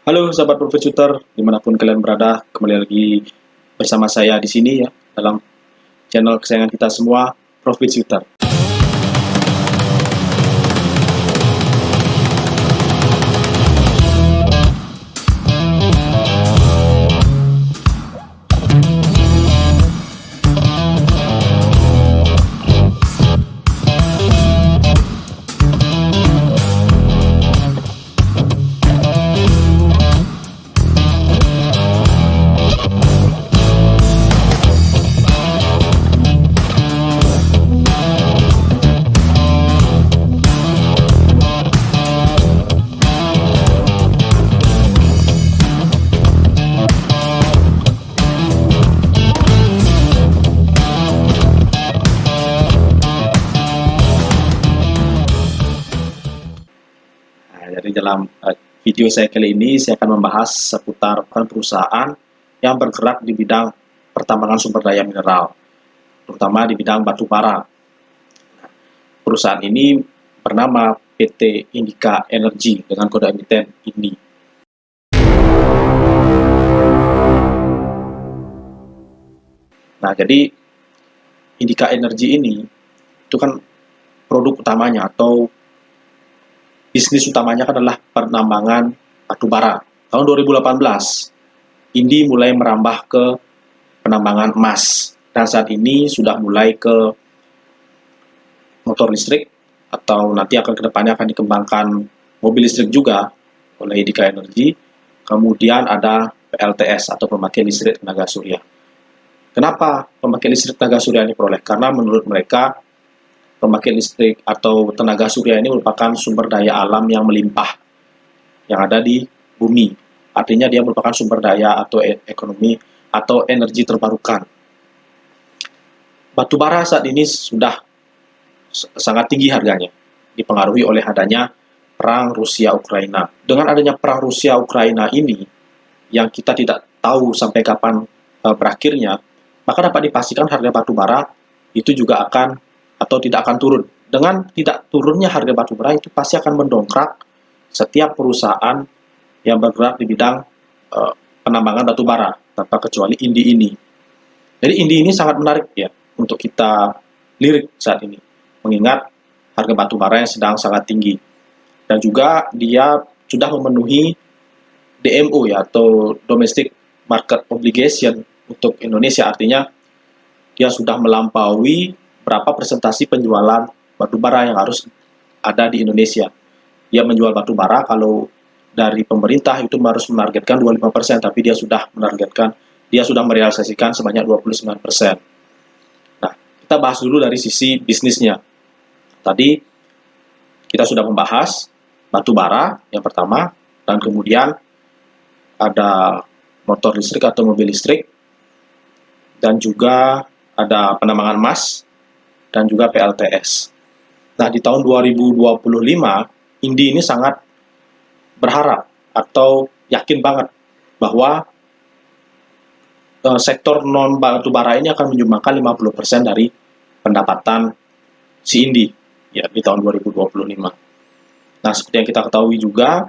Halo sahabat Profit Shooter, dimanapun kalian berada, kembali lagi bersama saya di sini ya, dalam channel kesayangan kita semua, Profit Shooter. Jadi dalam video saya kali ini, saya akan membahas seputar perusahaan yang bergerak di bidang pertambangan sumber daya mineral, terutama di bidang batu bara. Perusahaan ini bernama PT Indica Energy dengan kode emiten INDI. Nah, jadi Indica Energy ini itu kan produk utamanya atau bisnis utamanya adalah penambangan batu bara. Tahun 2018, INDI mulai merambah ke penambangan emas, dan saat ini sudah mulai ke motor listrik, atau nanti akan kedepannya akan dikembangkan mobil listrik juga oleh Indica Energy. Kemudian ada PLTS atau pembangkit listrik tenaga surya. Kenapa pembangkit listrik tenaga surya ini peroleh? Karena menurut mereka pembangkit listrik atau tenaga surya ini merupakan sumber daya alam yang melimpah yang ada di bumi. Artinya dia merupakan sumber daya atau ekonomi atau energi terbarukan. Batu bara saat ini sudah sangat tinggi harganya, dipengaruhi oleh adanya perang Rusia-Ukraina. Dengan adanya perang Rusia-Ukraina ini, yang kita tidak tahu sampai kapan berakhirnya, maka dapat dipastikan harga batu bara itu juga akan atau tidak akan turun. Dengan tidak turunnya harga batu bara itu pasti akan mendongkrak setiap perusahaan yang bergerak di bidang penambangan batu bara, tanpa kecuali INDI ini. Jadi INDI ini sangat menarik ya untuk kita lirik saat ini, mengingat harga batu bara yang sedang sangat tinggi. Dan juga dia sudah memenuhi DMO ya, atau Domestic Market Obligation untuk Indonesia. Artinya dia sudah melampaui berapa persentase penjualan batu bara yang harus ada di Indonesia. Dia menjual batu bara, kalau dari pemerintah itu harus menargetkan 25%, tapi dia sudah merealisasikan sebanyak 29%. Nah, kita bahas dulu dari sisi bisnisnya. Tadi kita sudah membahas batu bara yang pertama, dan kemudian ada motor listrik atau mobil listrik, dan juga ada penambangan emas, dan juga PLTS. Nah, di tahun 2025, INDI ini sangat berharap atau yakin banget bahwa sektor non batu bara ini akan menyumbangkan 50% dari pendapatan si INDI ya di tahun 2025. Nah, seperti yang kita ketahui juga,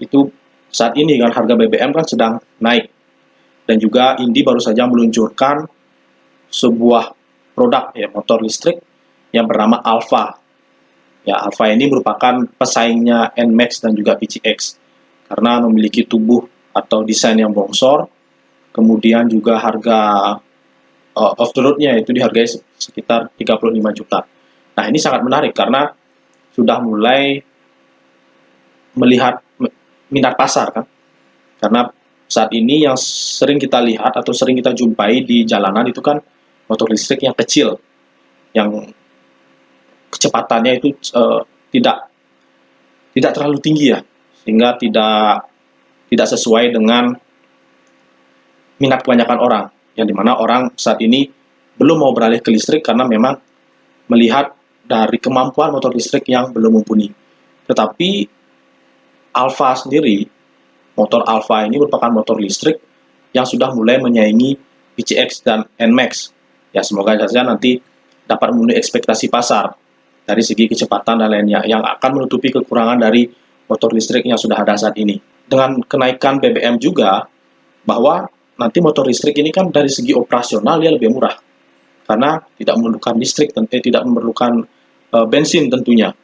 itu saat ini kan harga BBM kan sedang naik, dan juga INDI baru saja meluncurkan sebuah produk ya, motor listrik yang bernama Alpha. Ya, Alpha ini merupakan pesaingnya NMAX dan juga PCX karena memiliki tubuh atau desain yang bongsor. Kemudian juga harga off the road-nya itu dihargai sekitar 35 juta. Nah, ini sangat menarik karena sudah mulai melihat minat pasar kan. Karena saat ini yang sering kita lihat atau sering kita jumpai di jalanan itu kan motor listrik yang kecil, yang kecepatannya itu tidak terlalu tinggi ya, sehingga tidak sesuai dengan minat kebanyakan orang, yang dimana orang saat ini belum mau beralih ke listrik karena memang melihat dari kemampuan motor listrik yang belum mumpuni. Tetapi Alpha sendiri, motor Alpha ini merupakan motor listrik yang sudah mulai menyaingi PCX dan NMAX. Ya, semoga saja nanti dapat memenuhi ekspektasi pasar dari segi kecepatan dan lainnya, yang akan menutupi kekurangan dari motor listrik yang sudah ada saat ini. dengan kenaikan BBM juga, bahwa nanti motor listrik ini kan dari segi operasional dia lebih murah karena tidak memerlukan listrik, tidak memerlukan bensin tentunya.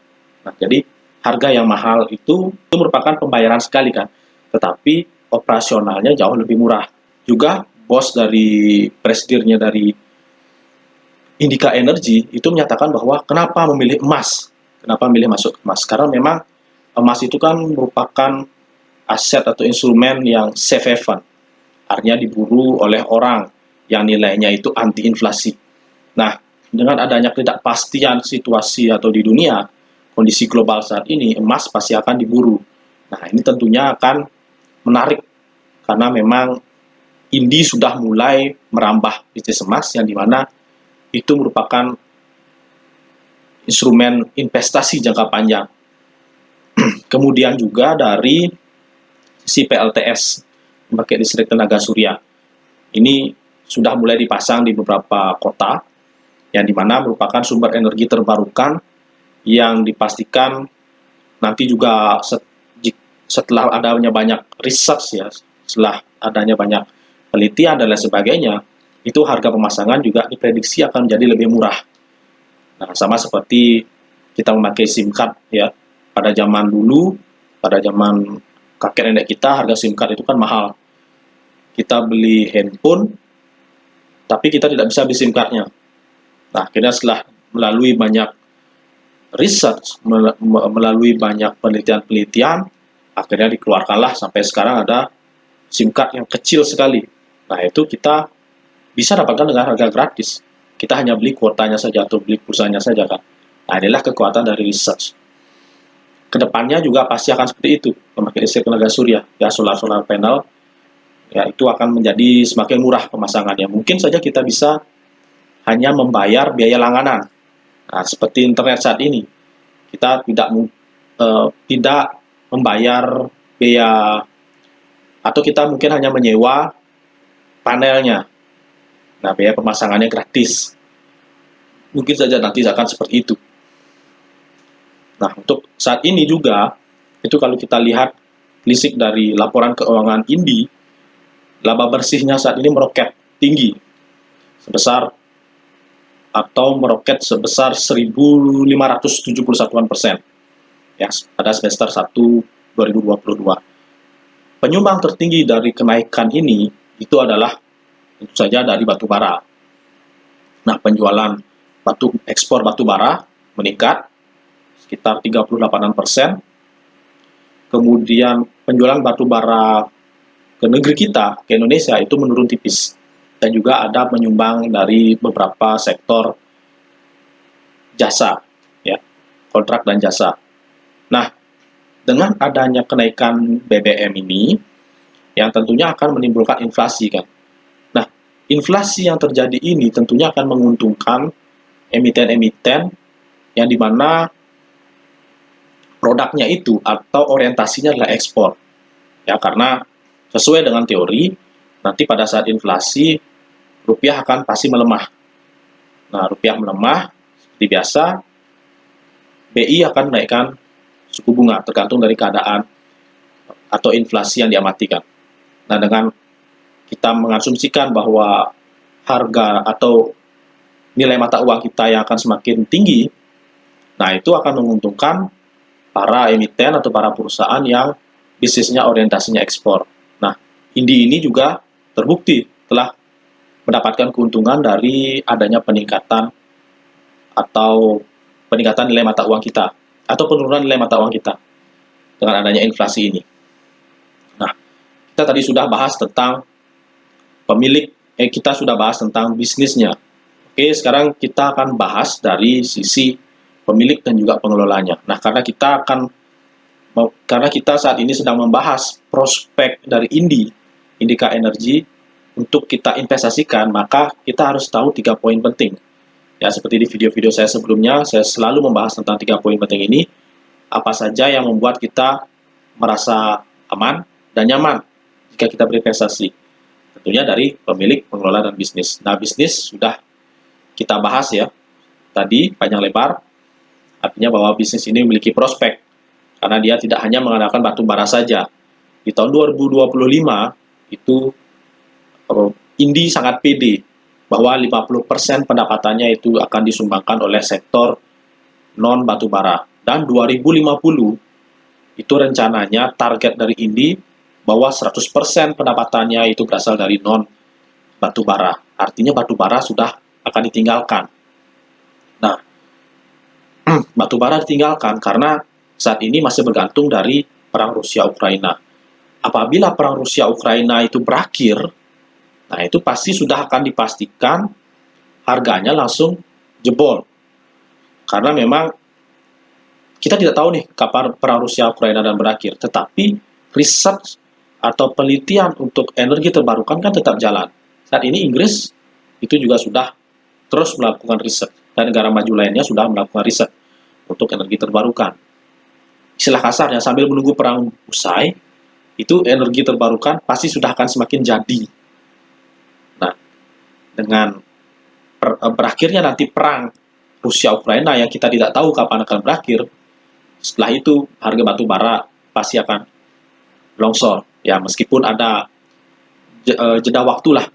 Nah, jadi harga yang mahal itu merupakan pembayaran sekali kan, tetapi operasionalnya jauh lebih murah. Juga bos dari presidirnya dari Indika Energy itu menyatakan bahwa kenapa memilih emas, kenapa memilih masuk emas, karena memang emas itu kan merupakan aset atau instrumen yang safe haven, artinya diburu oleh orang yang nilainya itu anti inflasi. Nah, dengan adanya ketidakpastian situasi atau di dunia, kondisi global saat ini, emas pasti akan diburu. Nah, ini tentunya akan menarik karena memang Indi sudah mulai merambah bisnis emas yang dimana itu merupakan instrumen investasi jangka panjang. Kemudian juga dari si PLTS, pembangkit listrik tenaga surya. Ini sudah mulai dipasang di beberapa kota, yang dimana merupakan sumber energi terbarukan yang dipastikan nanti juga setelah adanya banyak research ya, setelah adanya banyak penelitian dan lain sebagainya, itu harga pemasangan juga diprediksi akan menjadi lebih murah. Nah, sama seperti kita memakai SIM card ya, pada zaman dulu, pada zaman kakek nenek kita, harga SIM card itu kan mahal. Kita beli handphone, tapi kita tidak bisa beli SIM card-nya. Nah, akhirnya setelah melalui banyak research, melalui banyak penelitian-penelitian, akhirnya dikeluarkanlah sampai sekarang ada SIM card yang kecil sekali. Nah, itu kita bisa dapatkan dengan harga gratis. Kita hanya beli kuotanya saja atau beli pulsanya saja kan. Nah, inilah kekuatan dari research. Kedepannya juga pasti akan seperti itu, memakai listrik tenaga surya, ya solar panel, ya itu akan menjadi semakin murah pemasangannya. Mungkin saja kita bisa hanya membayar biaya langganan. Nah, seperti internet saat ini, kita tidak membayar biaya, atau kita mungkin hanya menyewa panelnya. Nah, biaya pemasangannya gratis. Mungkin saja nanti akan seperti itu. Nah, untuk saat ini juga, itu kalau kita lihat listrik dari laporan keuangan Indi, laba bersihnya saat ini meroket tinggi, sebesar meroket sebesar 1.571% ya, pada semester 1 2022. Penyumbang tertinggi dari kenaikan ini itu adalah tentu saja dari batu bara. Nah, penjualan ekspor batu bara meningkat sekitar 38%. Kemudian penjualan batu bara ke negeri kita, ke Indonesia, itu menurun tipis. Dan juga ada penyumbang dari beberapa sektor jasa, ya, kontrak dan jasa. Nah, dengan adanya kenaikan BBM ini, yang tentunya akan menimbulkan inflasi kan. Nah, inflasi yang terjadi ini tentunya akan menguntungkan emiten-emiten yang dimana produknya itu atau orientasinya adalah ekspor. Ya, karena sesuai dengan teori, nanti pada saat inflasi, rupiah akan pasti melemah. Nah, rupiah melemah, seperti biasa, BI akan menaikkan suku bunga, tergantung dari keadaan atau inflasi yang diamatikan. Nah, dengan kita mengasumsikan bahwa harga atau nilai mata uang kita yang akan semakin tinggi, nah itu akan menguntungkan para emiten atau para perusahaan yang bisnisnya orientasinya ekspor. Nah, Indi ini juga terbukti telah mendapatkan keuntungan dari adanya peningkatan nilai mata uang kita atau penurunan nilai mata uang kita dengan adanya inflasi ini. Nah, kita tadi sudah bahas tentang kita sudah bahas tentang bisnisnya. Oke, sekarang kita akan bahas dari sisi pemilik dan juga pengelolanya. Nah, karena kita saat ini sedang membahas prospek dari Indika Energy untuk kita investasikan, maka kita harus tahu 3 poin penting. Ya, seperti di video-video saya sebelumnya, saya selalu membahas tentang 3 poin penting ini. Apa saja yang membuat kita merasa aman dan nyaman jika kita berinvestasi. Tentunya dari pemilik, pengelola, dan bisnis. Nah, bisnis sudah kita bahas ya, tadi panjang lebar, artinya bahwa bisnis ini memiliki prospek, karena dia tidak hanya mengandalkan batu bara saja. Di tahun 2025 itu Indi sangat pede bahwa 50% pendapatannya itu akan disumbangkan oleh sektor non batubara. Dan 2050 itu rencananya target dari Indi bahwa 100% pendapatannya itu berasal dari non batubara. Artinya batubara sudah akan ditinggalkan. Nah, batubara ditinggalkan karena saat ini masih bergantung dari perang Rusia-Ukraina. Apabila perang Rusia-Ukraina itu berakhir, nah itu pasti sudah akan dipastikan harganya langsung jebol. Karena memang kita tidak tahu nih kapan perang Rusia-Ukraina dan berakhir, tetapi riset atau penelitian untuk energi terbarukan kan tetap jalan. Saat ini Inggris itu juga sudah terus melakukan riset, dan negara maju lainnya sudah melakukan riset untuk energi terbarukan. Istilah kasarnya, sambil menunggu perang usai, itu energi terbarukan pasti sudah akan semakin jadi. Nah, dengan berakhirnya nanti perang Rusia-Ukraina yang kita tidak tahu kapan akan berakhir, setelah itu harga batu bara pasti akan longsor. Ya, meskipun ada jeda waktu lah,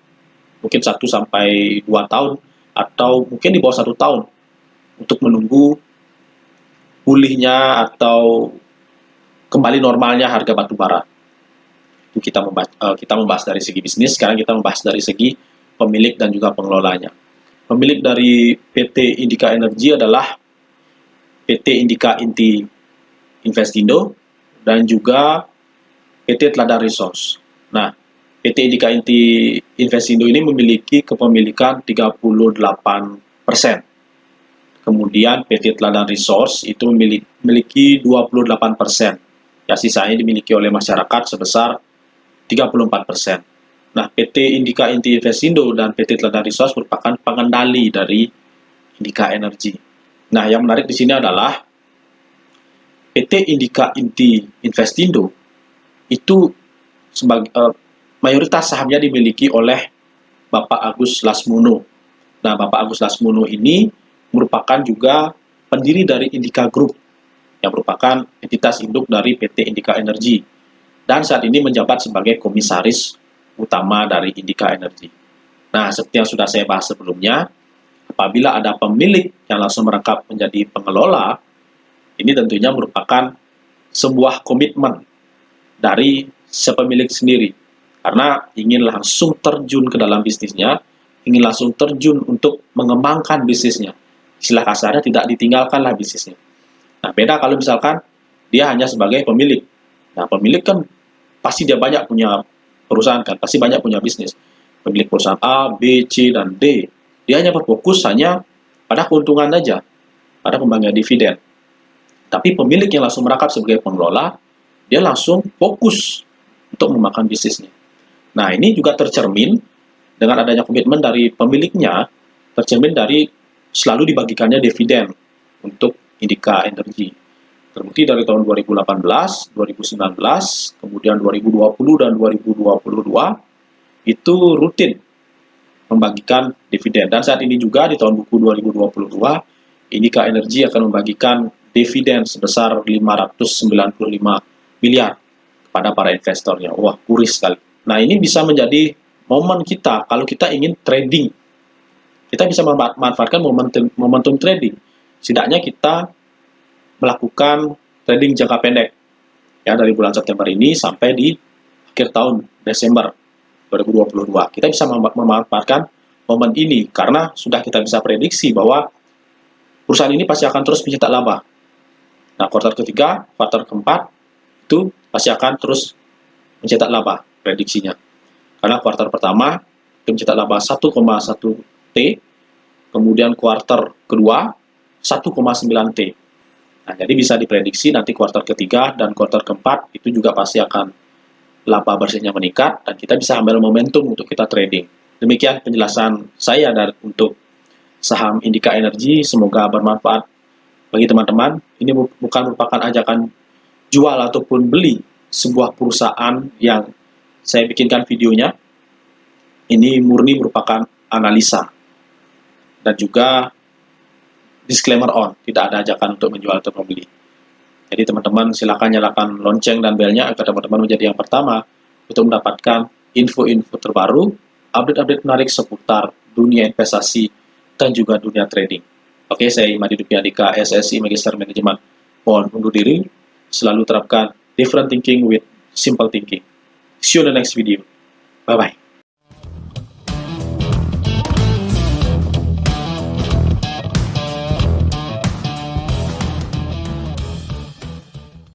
mungkin 1 sampai 2 tahun, atau mungkin di bawah 1 tahun, untuk menunggu pulihnya atau kembali normalnya harga batu bara. Itu kita membahas dari segi bisnis. Sekarang kita membahas dari segi pemilik dan juga pengelolanya. Pemilik dari PT Indika Energy adalah PT Indika Inti Investindo dan juga PT Teladan Resource. Nah, PT Indika Inti Investindo ini memiliki kepemilikan 38%. Kemudian PT Teladan Resource itu memiliki 28%. Ya, sisanya dimiliki oleh masyarakat sebesar 34%. Nah, PT Indika Inti Investindo dan PT Teladan Resource merupakan pengendali dari Indika Energy. Nah, yang menarik di sini adalah PT Indika Inti Investindo itu mayoritas sahamnya dimiliki oleh Bapak Agus Lasmono. Nah, Bapak Agus Lasmono ini merupakan juga pendiri dari Indika Group, yang merupakan entitas induk dari PT Indika Energy, dan saat ini menjabat sebagai komisaris utama dari Indika Energy. Nah, seperti yang sudah saya bahas sebelumnya, apabila ada pemilik yang langsung merangkap menjadi pengelola, ini tentunya merupakan sebuah komitmen dari sepemilik sendiri, karena ingin langsung terjun ke dalam bisnisnya, ingin langsung terjun untuk mengembangkan bisnisnya. Istilah kasarnya, tidak ditinggalkanlah bisnisnya. Nah, beda kalau misalkan dia hanya sebagai pemilik. Nah, pemilik kan pasti dia banyak punya perusahaan kan, pasti banyak punya bisnis. Pemilik perusahaan A, B, C, dan D. Dia hanya berfokus hanya pada keuntungan saja, pada pembagian dividen. Tapi pemilik yang langsung merangkap sebagai pengelola, dia langsung fokus untuk mengembangkan bisnisnya. Nah, ini juga tercermin dengan adanya komitmen dari pemiliknya, tercermin dari selalu dibagikannya dividen untuk Indika Energy. Terbukti dari tahun 2018, 2019, kemudian 2020 dan 2022 itu rutin membagikan dividen. Dan saat ini juga di tahun buku 2022, Indika Energy akan membagikan dividen sebesar 595 miliar kepada para investornya. Wah, gurih sekali. Nah, ini bisa menjadi momen kita kalau kita ingin trading. Kita bisa memanfaatkan momentum trading. Setidaknya kita melakukan trading jangka pendek, ya, dari bulan September ini sampai di akhir tahun Desember 2022. Kita bisa memanfaatkan momen ini karena sudah kita bisa prediksi bahwa perusahaan ini pasti akan terus mencetak laba. Nah, kuartal ketiga, kuartal keempat itu pasti akan terus mencetak laba prediksinya. Karena kuartal pertama itu mencetak laba 1,1 T, kemudian kuartal kedua 1,9 T. Nah, jadi bisa diprediksi nanti kuartal ketiga dan kuartal keempat itu juga pasti akan laba bersihnya meningkat dan kita bisa ambil momentum untuk kita trading. Demikian penjelasan saya untuk saham Indika Energy. Semoga bermanfaat bagi teman-teman. Ini bukan merupakan ajakan jual ataupun beli sebuah perusahaan yang saya bikinkan videonya. Ini murni merupakan analisa dan juga disclaimer on, tidak ada ajakan untuk menjual atau membeli. Jadi teman-teman silakan nyalakan lonceng dan belnya agar teman-teman menjadi yang pertama untuk mendapatkan info-info terbaru, update-update menarik seputar dunia investasi dan juga dunia trading. Oke, saya Imadi Dupiandika, SSI Magister Manajemen. Mohon undur diri, selalu terapkan different thinking with simple thinking. See you in the next video. Bye-bye.